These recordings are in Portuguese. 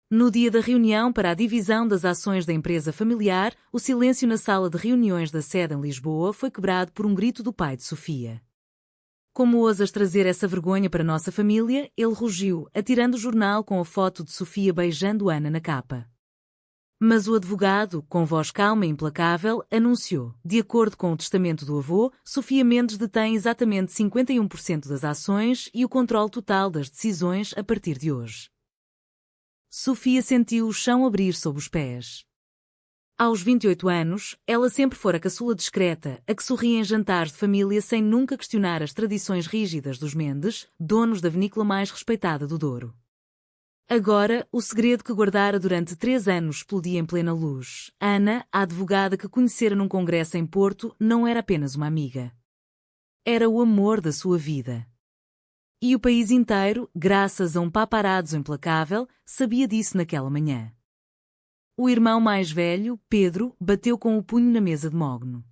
No dia da reunião para a divisão das ações da empresa familiar, o silêncio na sala de reuniões da sede em Lisboa foi quebrado por um grito do pai de Sofia. Como ousas trazer essa vergonha para nossa família? Ele rugiu, atirando o jornal com a foto de Sofia beijando Ana na capa. Mas o advogado, com voz calma e implacável, anunciou: de acordo com o testamento do avô, Sofia Mendes detém exatamente 51% das ações e o controle total das decisões a partir de hoje. Sofia sentiu o chão abrir sob os pés. Aos 28 anos, ela sempre fora a caçula discreta, a que sorria em jantares de família sem nunca questionar as tradições rígidas dos Mendes, donos da vinícola mais respeitada do Douro. Agora, o segredo que guardara durante 3 anos explodia em plena luz. Ana, a advogada que conhecera num congresso em Porto, não era apenas uma amiga. Era o amor da sua vida. E o país inteiro, graças a um paparazzo implacável, sabia disso naquela manhã. O irmão mais velho, Pedro, bateu com o punho na mesa de mogno.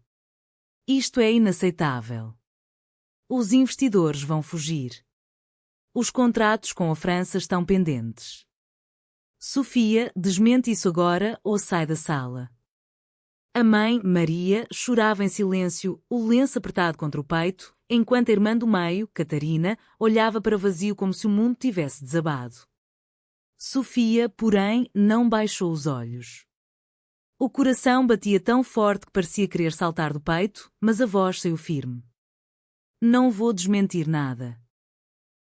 Isto é inaceitável. Os investidores vão fugir. Os contratos com a França estão pendentes. Sofia, desmente isso agora ou sai da sala. A mãe, Maria, chorava em silêncio, o lenço apertado contra o peito, enquanto a irmã do meio, Catarina, olhava para o vazio como se o mundo tivesse desabado. Sofia, porém, não baixou os olhos. O coração batia tão forte que parecia querer saltar do peito, mas a voz saiu firme. Não vou desmentir nada.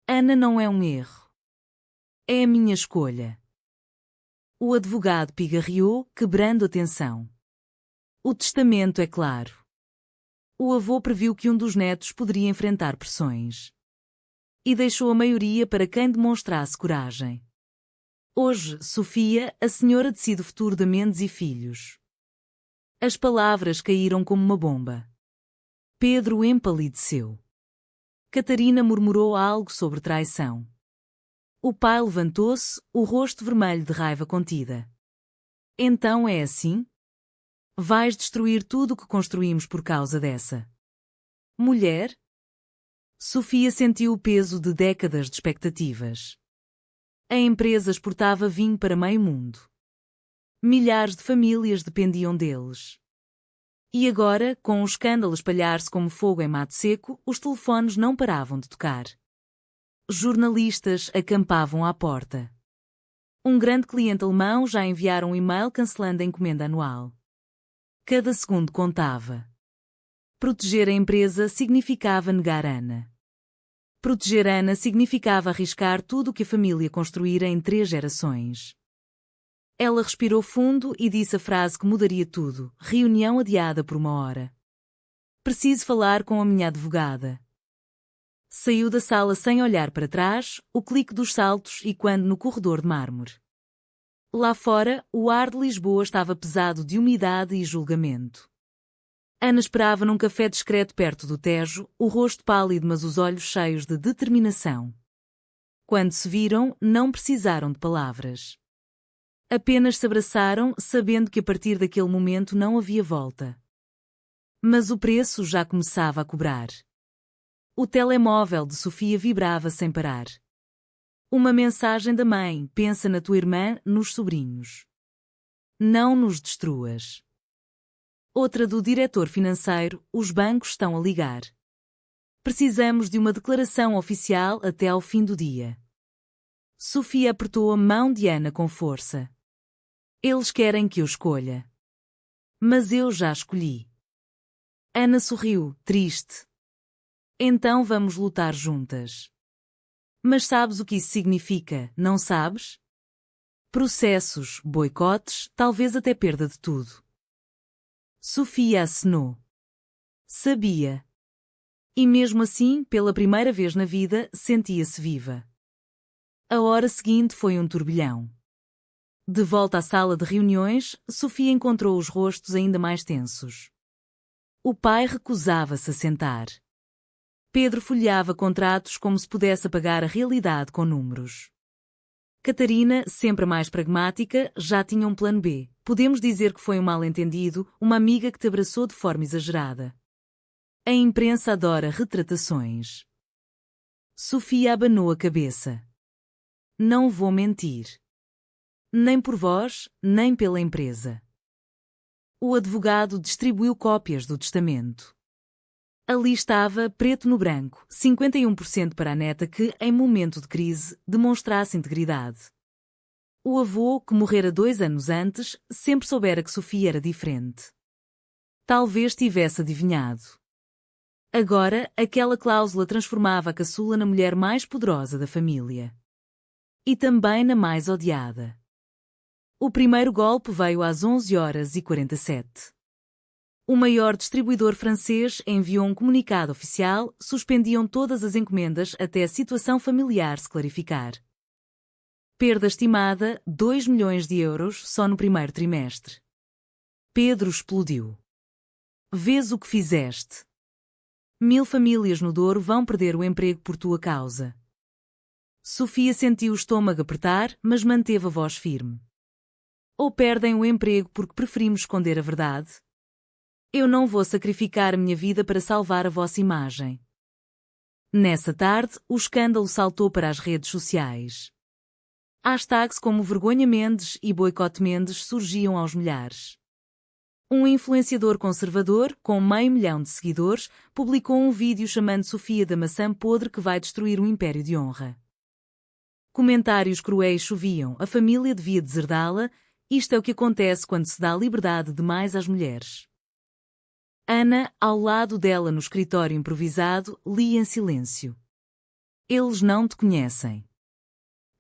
Ana não é um erro. É a minha escolha. O advogado pigarreou, quebrando a tensão. O testamento é claro. O avô previu que um dos netos poderia enfrentar pressões. E deixou a maioria para quem demonstrasse coragem. Hoje, Sofia, a senhora decide o futuro de Mendes e filhos. As palavras caíram como uma bomba. Pedro empalideceu. Catarina murmurou algo sobre traição. O pai levantou-se, o rosto vermelho de raiva contida. Então é assim? Vais destruir tudo o que construímos por causa dessa mulher? Sofia sentiu o peso de décadas de expectativas. A empresa exportava vinho para meio mundo. Milhares de famílias dependiam deles. E agora, com o escândalo a espalhar-se como fogo em mato seco, os telefones não paravam de tocar. Jornalistas acampavam à porta. Um grande cliente alemão já enviara um e-mail cancelando a encomenda anual. Cada segundo contava. Proteger a empresa significava negar Ana. Proteger Ana significava arriscar tudo o que a família construíra em 3 gerações. Ela respirou fundo e disse a frase que mudaria tudo: reunião adiada por 1 hora. Preciso falar com a minha advogada. Saiu da sala sem olhar para trás, o clique dos saltos e quando no corredor de mármore. Lá fora, o ar de Lisboa estava pesado de umidade e julgamento. Ana esperava num café discreto perto do Tejo, o rosto pálido mas os olhos cheios de determinação. Quando se viram, não precisaram de palavras. Apenas se abraçaram, sabendo que a partir daquele momento não havia volta. Mas o preço já começava a cobrar. O telemóvel de Sofia vibrava sem parar. Uma mensagem da mãe: pensa na tua irmã, nos sobrinhos. Não nos destruas. Outra do diretor financeiro: os bancos estão a ligar. Precisamos de uma declaração oficial até ao fim do dia. Sofia apertou a mão de Ana com força. Eles querem que eu escolha. Mas eu já escolhi. Ana sorriu, triste. Então vamos lutar juntas. Mas sabes o que isso significa, não sabes? Processos, boicotes, talvez até perda de tudo. Sofia acenou. Sabia. E mesmo assim, pela primeira vez na vida, sentia-se viva. A hora seguinte foi um turbilhão. De volta à sala de reuniões, Sofia encontrou os rostos ainda mais tensos. O pai recusava-se a sentar. Pedro folheava contratos como se pudesse apagar a realidade com números. Catarina, sempre mais pragmática, já tinha um plano B. Podemos dizer que foi um mal-entendido, uma amiga que te abraçou de forma exagerada. A imprensa adora retratações. Sofia abanou a cabeça. Não vou mentir. Nem por vós, nem pela empresa. O advogado distribuiu cópias do testamento. Ali estava, preto no branco, 51% para a neta que, em momento de crise, demonstrasse integridade. O avô, que morrera 2 anos antes, sempre soubera que Sofia era diferente. Talvez tivesse adivinhado. Agora, aquela cláusula transformava a caçula na mulher mais poderosa da família. E também na mais odiada. O primeiro golpe veio às 11h47. O maior distribuidor francês enviou um comunicado oficial, suspendiam todas as encomendas até a situação familiar se clarificar. Perda estimada, 2 milhões de euros só no primeiro trimestre. Pedro explodiu. Vês o que fizeste? 1000 famílias no Douro vão perder o emprego por tua causa. Sofia sentiu o estômago apertar, mas manteve a voz firme. Ou perdem o emprego porque preferimos esconder a verdade? Eu não vou sacrificar a minha vida para salvar a vossa imagem. Nessa tarde, o escândalo saltou para as redes sociais. Hashtags como Vergonha Mendes e Boicote Mendes surgiam aos milhares. Um influenciador conservador, com 500 mil de seguidores, publicou um vídeo chamando Sofia da maçã podre que vai destruir o império de honra. Comentários cruéis choviam, a família devia deserdá-la, isto é o que acontece quando se dá liberdade demais às mulheres. Ana, ao lado dela no escritório improvisado, lia em silêncio. Eles não te conhecem.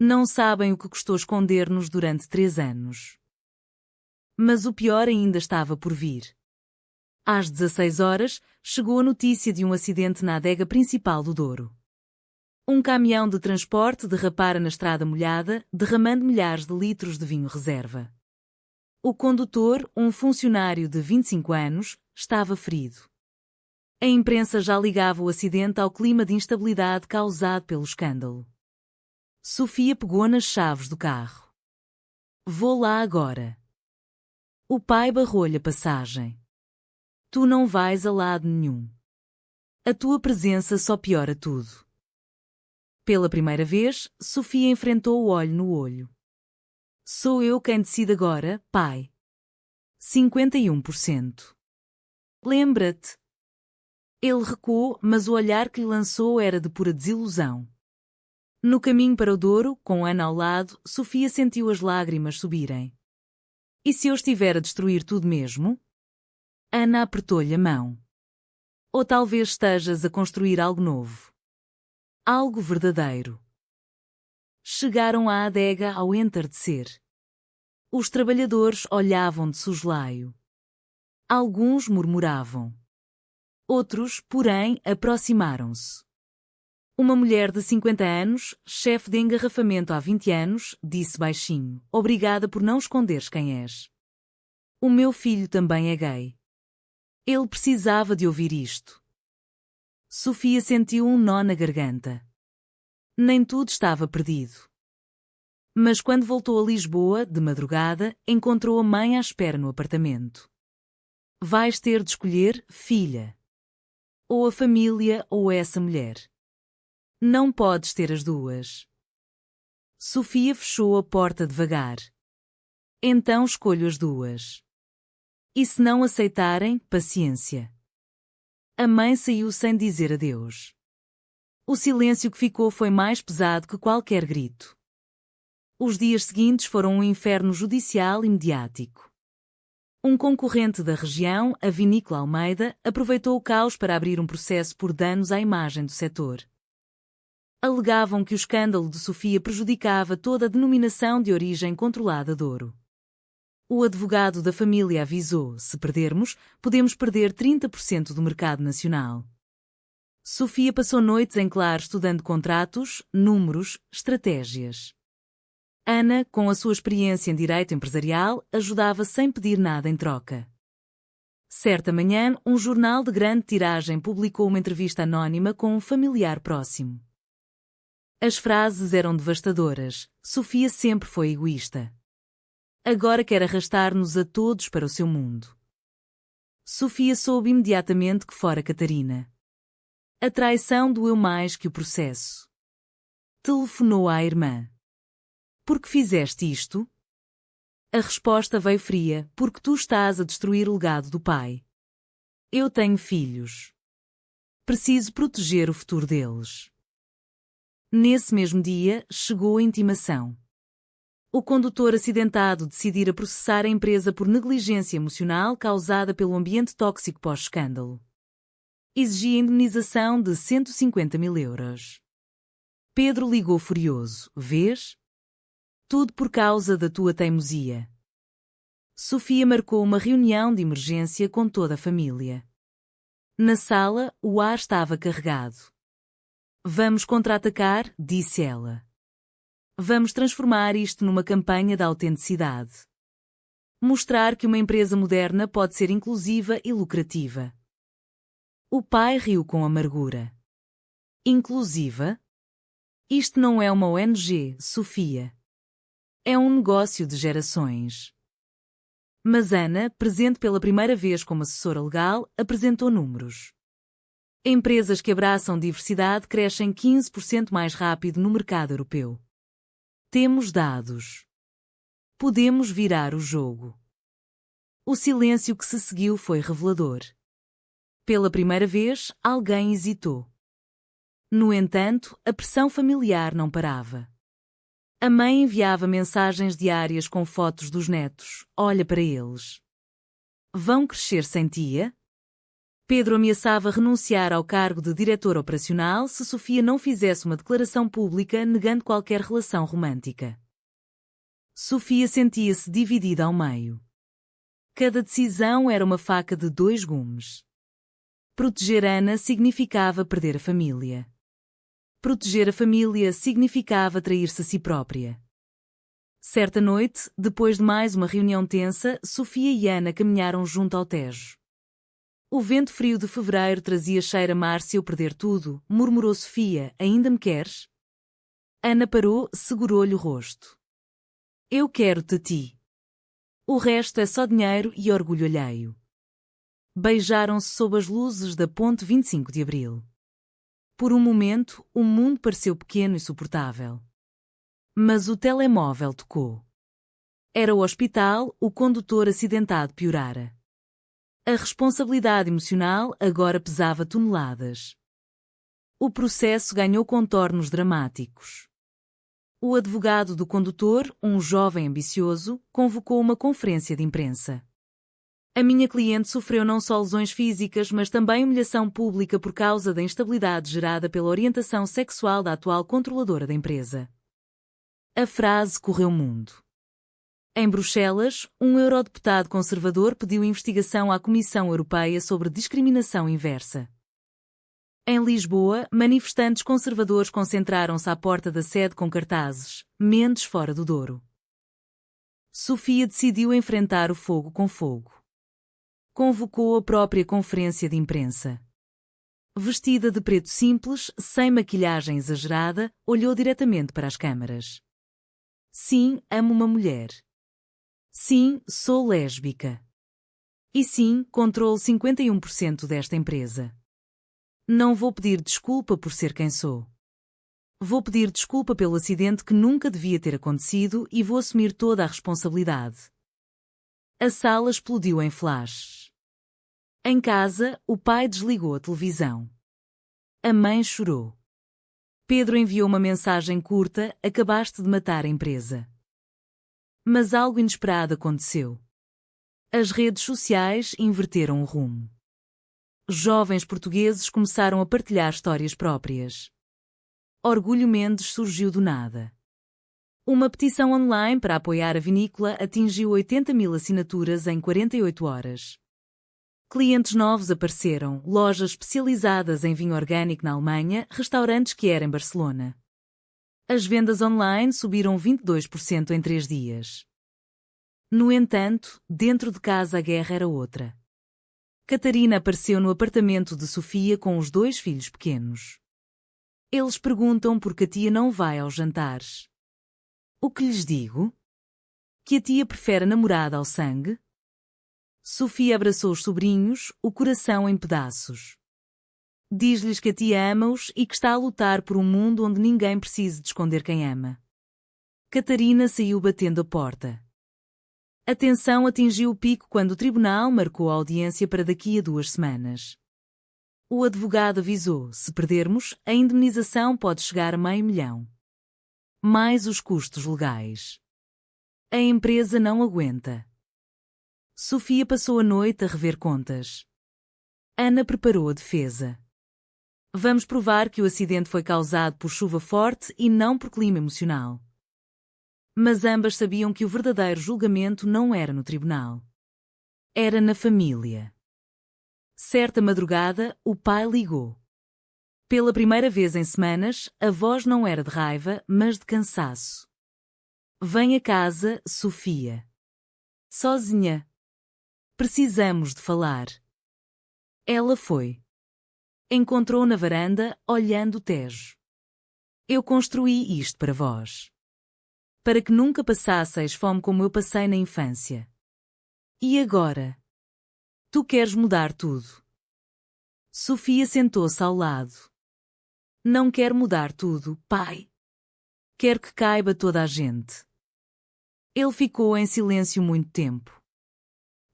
Não sabem o que custou esconder-nos durante 3 anos. Mas o pior ainda estava por vir. Às 16 horas, chegou a notícia de um acidente na adega principal do Douro. Um caminhão de transporte derrapara na estrada molhada, derramando milhares de litros de vinho reserva. O condutor, um funcionário de 25 anos, estava ferido. A imprensa já ligava o acidente ao clima de instabilidade causado pelo escândalo. Sofia pegou nas chaves do carro. Vou lá agora. O pai barrou-lhe a passagem. Tu não vais a lado nenhum. A tua presença só piora tudo. Pela primeira vez, Sofia enfrentou o olho no olho. Sou eu quem decide agora, pai. 51%. Lembra-te. Ele recuou, mas o olhar que lhe lançou era de pura desilusão. No caminho para o Douro, com Ana ao lado, Sofia sentiu as lágrimas subirem. E se eu estiver a destruir tudo mesmo? Ana apertou-lhe a mão. Ou talvez estejas a construir algo novo. Algo verdadeiro. Chegaram à adega ao entardecer. Os trabalhadores olhavam de soslaio. Alguns murmuravam. Outros, porém, aproximaram-se. Uma mulher de 50 anos, chefe de engarrafamento há 20 anos, disse baixinho: Obrigada por não esconderes quem és. O meu filho também é gay. Ele precisava de ouvir isto. Sofia sentiu um nó na garganta. Nem tudo estava perdido. Mas quando voltou a Lisboa, de madrugada, encontrou a mãe à espera no apartamento. Vais ter de escolher, filha. Ou a família ou essa mulher. Não podes ter as duas. Sofia fechou a porta devagar. Então escolho as duas. E se não aceitarem, paciência. A mãe saiu sem dizer adeus. O silêncio que ficou foi mais pesado que qualquer grito. Os dias seguintes foram um inferno judicial e mediático. Um concorrente da região, a Vinícola Almeida, aproveitou o caos para abrir um processo por danos à imagem do setor. Alegavam que o escândalo de Sofia prejudicava toda a denominação de origem controlada Douro. O advogado da família avisou: se perdermos, podemos perder 30% do mercado nacional. Sofia passou noites em claro estudando contratos, números, estratégias. Ana, com a sua experiência em direito empresarial, ajudava sem pedir nada em troca. Certa manhã, um jornal de grande tiragem publicou uma entrevista anónima com um familiar próximo. As frases eram devastadoras. Sofia sempre foi egoísta. Agora quer arrastar-nos a todos para o seu mundo. Sofia soube imediatamente que fora Catarina. A traição doeu mais que o processo. Telefonou à irmã. Por que fizeste isto? A resposta veio fria, porque tu estás a destruir o legado do pai. Eu tenho filhos. Preciso proteger o futuro deles. Nesse mesmo dia, chegou a intimação. O condutor acidentado decidira processar a empresa por negligência emocional causada pelo ambiente tóxico pós-escândalo. Exigia indemnização de 150 mil euros. Pedro ligou furioso. Vês? Tudo por causa da tua teimosia. Sofia marcou uma reunião de emergência com toda a família. Na sala, o ar estava carregado. Vamos contra-atacar, disse ela. Vamos transformar isto numa campanha de autenticidade. Mostrar que uma empresa moderna pode ser inclusiva e lucrativa. O pai riu com amargura. Inclusiva? Isto não é uma ONG, Sofia. É um negócio de gerações. Mas Ana, presente pela primeira vez como assessora legal, apresentou números. Empresas que abraçam diversidade crescem 15% mais rápido no mercado europeu. Temos dados. Podemos virar o jogo. O silêncio que se seguiu foi revelador. Pela primeira vez, alguém hesitou. No entanto, a pressão familiar não parava. A mãe enviava mensagens diárias com fotos dos netos. Olha para eles. Vão crescer sem tia? Pedro ameaçava renunciar ao cargo de diretor operacional se Sofia não fizesse uma declaração pública negando qualquer relação romântica. Sofia sentia-se dividida ao meio. Cada decisão era uma faca de 2 gumes. Proteger Ana significava perder a família. Proteger a família significava trair-se a si própria. Certa noite, depois de mais uma reunião tensa, Sofia e Ana caminharam junto ao Tejo. O vento frio de fevereiro trazia cheiro a mar. Se eu perder tudo, murmurou Sofia, ainda me queres? Ana parou, segurou-lhe o rosto. Eu quero-te a ti. O resto é só dinheiro e orgulho alheio. Beijaram-se sob as luzes da ponte 25 de Abril. Por um momento, o mundo pareceu pequeno e suportável. Mas o telemóvel tocou. Era o hospital, o condutor acidentado piorara. A responsabilidade emocional agora pesava toneladas. O processo ganhou contornos dramáticos. O advogado do condutor, um jovem ambicioso, convocou uma conferência de imprensa. A minha cliente sofreu não só lesões físicas, mas também humilhação pública por causa da instabilidade gerada pela orientação sexual da atual controladora da empresa. A frase correu o mundo. Em Bruxelas, um eurodeputado conservador pediu investigação à Comissão Europeia sobre discriminação inversa. Em Lisboa, manifestantes conservadores concentraram-se à porta da sede com cartazes: Mendes fora do Douro. Sofia decidiu enfrentar o fogo com fogo. Convocou a própria conferência de imprensa. Vestida de preto simples, sem maquilhagem exagerada, olhou diretamente para as câmaras. Sim, amo uma mulher. Sim, sou lésbica. E sim, controlo 51% desta empresa. Não vou pedir desculpa por ser quem sou. Vou pedir desculpa pelo acidente que nunca devia ter acontecido e vou assumir toda a responsabilidade. A sala explodiu em flashes. Em casa, o pai desligou a televisão. A mãe chorou. Pedro enviou uma mensagem curta: acabaste de matar a empresa. Mas algo inesperado aconteceu. As redes sociais inverteram o rumo. Jovens portugueses começaram a partilhar histórias próprias. Orgulho Mendes surgiu do nada. Uma petição online para apoiar a vinícola atingiu 80 mil assinaturas em 48 horas. Clientes novos apareceram, lojas especializadas em vinho orgânico na Alemanha, restaurantes que eram em Barcelona. As vendas online subiram 22% em 3 dias. No entanto, dentro de casa a guerra era outra. Catarina apareceu no apartamento de Sofia com os 2 filhos pequenos. Eles perguntam por que a tia não vai aos jantares. O que lhes digo? Que a tia prefere a namorada ao sangue? Sofia abraçou os sobrinhos, o coração em pedaços. Diz-lhes que a tia ama-os e que está a lutar por um mundo onde ninguém precise de esconder quem ama. Catarina saiu batendo a porta. A tensão atingiu o pico quando o tribunal marcou a audiência para daqui a 2 semanas. O advogado avisou: se perdermos, a indemnização pode chegar a $500.000. Mais os custos legais. A empresa não aguenta. Sofia passou a noite a rever contas. Ana preparou a defesa. Vamos provar que o acidente foi causado por chuva forte e não por clima emocional. Mas ambas sabiam que o verdadeiro julgamento não era no tribunal. Era na família. Certa madrugada, o pai ligou. Pela primeira vez em semanas, a voz não era de raiva, mas de cansaço. Vem a casa, Sofia. Sozinha. Precisamos de falar. Ela foi. Encontrou na varanda, olhando o Tejo. Eu construí isto para vós. Para que nunca passasseis fome como eu passei na infância. E agora? Tu queres mudar tudo. Sofia sentou-se ao lado. Não quero mudar tudo, pai. Quero que caiba toda a gente. Ele ficou em silêncio muito tempo.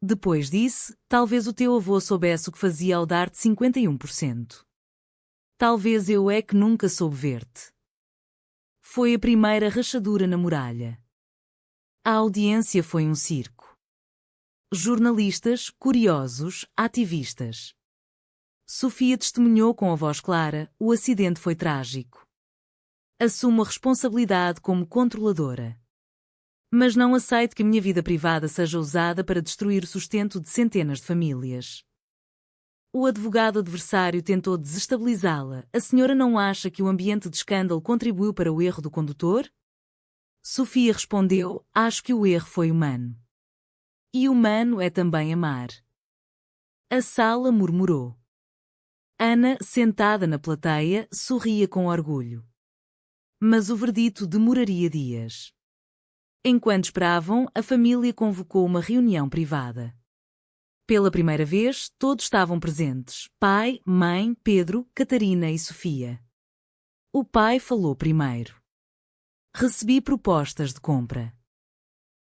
Depois disse: talvez o teu avô soubesse o que fazia ao dar-te 51%. Talvez eu é que nunca soube ver-te. Foi a primeira rachadura na muralha. A audiência foi um circo. Jornalistas, curiosos, ativistas. Sofia testemunhou com a voz clara: o acidente foi trágico. Assumo a responsabilidade como controladora. Mas não aceito que a minha vida privada seja usada para destruir o sustento de centenas de famílias. O advogado adversário tentou desestabilizá-la. A senhora não acha que o ambiente de escândalo contribuiu para o erro do condutor? Sofia respondeu: acho que o erro foi humano. E humano é também amar. A sala murmurou. Ana, sentada na plateia, sorria com orgulho. Mas o verdito demoraria dias. Enquanto esperavam, a família convocou uma reunião privada. Pela primeira vez, todos estavam presentes: pai, mãe, Pedro, Catarina e Sofia. O pai falou primeiro. Recebi propostas de compra.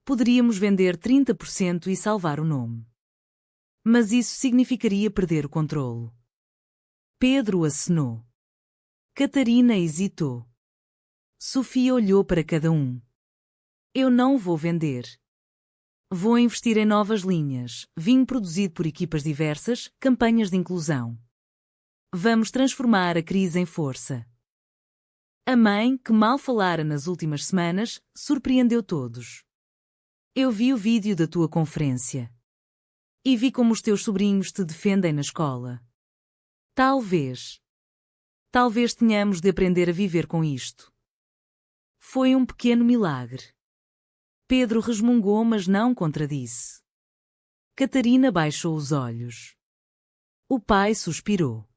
Poderíamos vender 30% e salvar o nome. Mas isso significaria perder o controlo. Pedro acenou. Catarina hesitou. Sofia olhou para cada um. Eu não vou vender. Vou investir em novas linhas, vinho produzido por equipas diversas, campanhas de inclusão. Vamos transformar a crise em força. A mãe, que mal falara nas últimas semanas, surpreendeu todos. Eu vi o vídeo da tua conferência. E vi como os teus sobrinhos te defendem na escola. Talvez tenhamos de aprender a viver com isto. Foi um pequeno milagre. Pedro resmungou, mas não contradisse. Catarina baixou os olhos. O pai suspirou.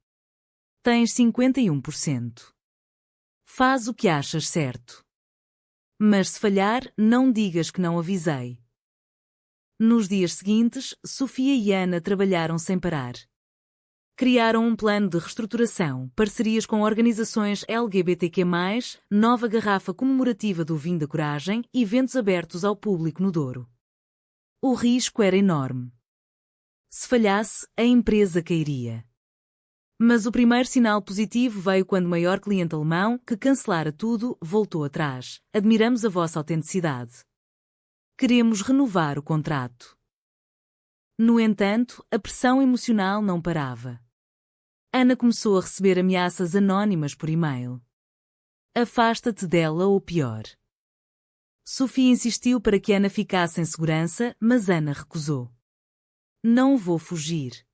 Tens 51%. Faz o que achas certo. Mas se falhar, não digas que não avisei. Nos dias seguintes, Sofia e Ana trabalharam sem parar. Criaram um plano de reestruturação, parcerias com organizações LGBTQ+, nova garrafa comemorativa do Vinho da Coragem, eventos abertos ao público no Douro. O risco era enorme. Se falhasse, a empresa cairia. Mas o primeiro sinal positivo veio quando o maior cliente alemão, que cancelara tudo, voltou atrás. Admiramos a vossa autenticidade. Queremos renovar o contrato. No entanto, a pressão emocional não parava. Ana começou a receber ameaças anónimas por e-mail. Afasta-te dela ou pior. Sofia insistiu para que Ana ficasse em segurança, mas Ana recusou. Não vou fugir.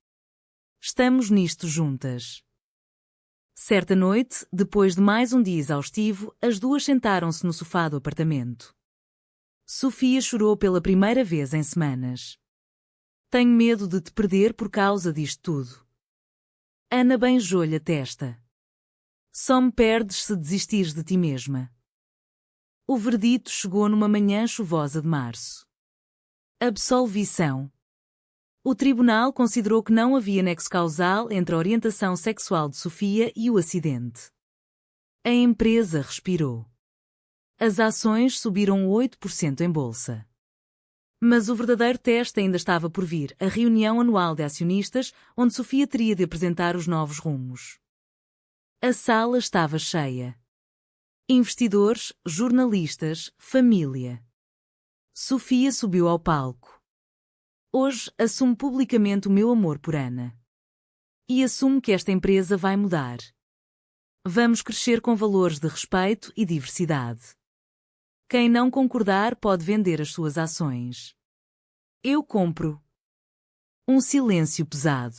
Estamos nisto juntas. Certa noite, depois de mais um dia exaustivo, as duas sentaram-se no sofá do apartamento. Sofia chorou pela primeira vez em semanas. Tenho medo de te perder por causa disto tudo. Ana beijou-lhe a testa. Só me perdes se desistires de ti mesma. O verdito chegou numa manhã chuvosa de março. Absolvição. O tribunal considerou que não havia nexo causal entre a orientação sexual de Sofia e o acidente. A empresa respirou. As ações subiram 8% em bolsa. Mas o verdadeiro teste ainda estava por vir, a reunião anual de acionistas, onde Sofia teria de apresentar os novos rumos. A sala estava cheia. Investidores, jornalistas, família. Sofia subiu ao palco. Hoje assumo publicamente o meu amor por Ana. E assumo que esta empresa vai mudar. Vamos crescer com valores de respeito e diversidade. Quem não concordar pode vender as suas ações. Eu compro. Um silêncio pesado.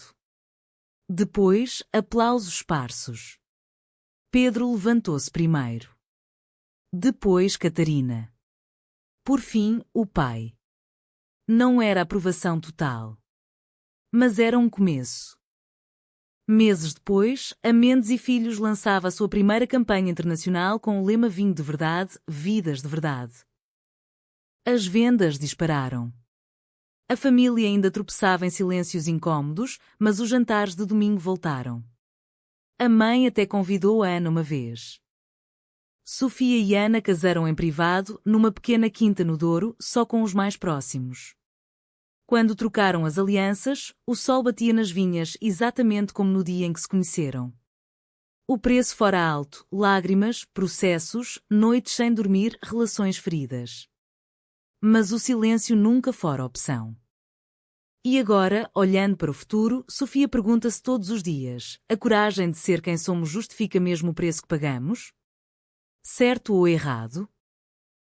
Depois, aplausos esparsos. Pedro levantou-se primeiro. Depois Catarina. Por fim, o pai. Não era aprovação total. Mas era um começo. Meses depois, a Mendes e Filhos lançava a sua primeira campanha internacional com o lema Vinho de Verdade, Vidas de Verdade. As vendas dispararam. A família ainda tropeçava em silêncios incômodos, mas os jantares de domingo voltaram. A mãe até convidou a Ana uma vez. Sofia e Ana casaram em privado, numa pequena quinta no Douro, só com os mais próximos. Quando trocaram as alianças, o sol batia nas vinhas exatamente como no dia em que se conheceram. O preço fora alto, lágrimas, processos, noites sem dormir, relações feridas. Mas o silêncio nunca fora opção. E agora, olhando para o futuro, Sofia pergunta-se todos os dias: a coragem de ser quem somos justifica mesmo o preço que pagamos? Certo ou errado?